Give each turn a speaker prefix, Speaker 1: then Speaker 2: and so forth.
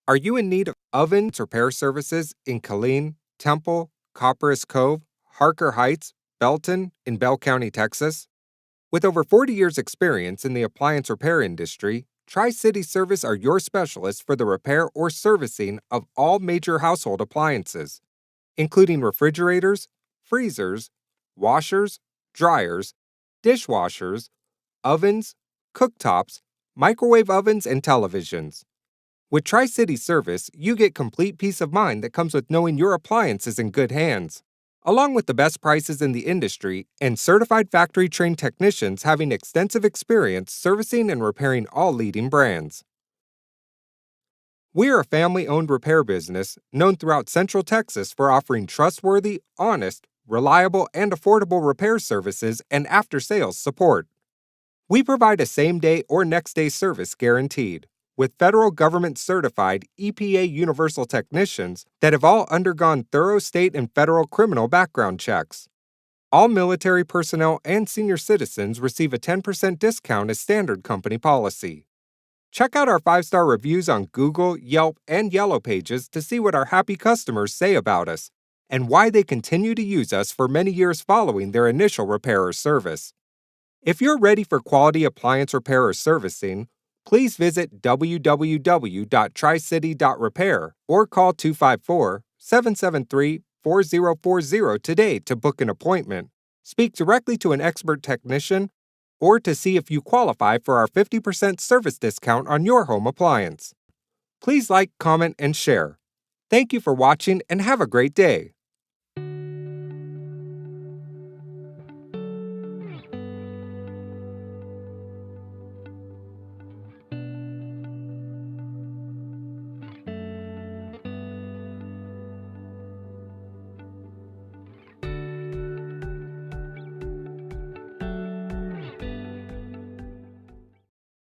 Speaker 1: Are you in need of ovens repair services in Killeen, Temple, Copperas Cove, Harker Heights, Belton, in Bell County, Texas? With over 40 years' experience in the appliance repair industry, Tri-City Service are your specialists for the repair or servicing of all major household appliances, including refrigerators, freezers, washers, dryers, dishwashers, ovens, cooktops, microwave ovens, and televisions. With Tri-City Service, you get complete peace of mind that comes with knowing your appliance is in good hands, along with the best prices in the industry and certified factory-trained technicians having extensive experience servicing and repairing all leading brands. We are a family-owned repair business known throughout Central Texas for offering trustworthy, honest, reliable, and affordable repair services and after-sales support. We provide a same-day or next-day service guaranteed, with federal government-certified EPA universal technicians that have all undergone thorough state and federal criminal background checks. All military personnel and senior citizens receive a 10% discount as standard company policy. Check out our 5-star reviews on Google, Yelp, and Yellow Pages to see what our happy customers say about us and why they continue to use us for many years following their initial repair or service. If you're ready for quality appliance repair or servicing, please visit www.tricity.repair or call 254-773-4040 today to book an appointment, speak directly to an expert technician, or to see if you qualify for our 50% service discount on your home appliance. Please like, comment, and share. Thank you for watching and have a great day.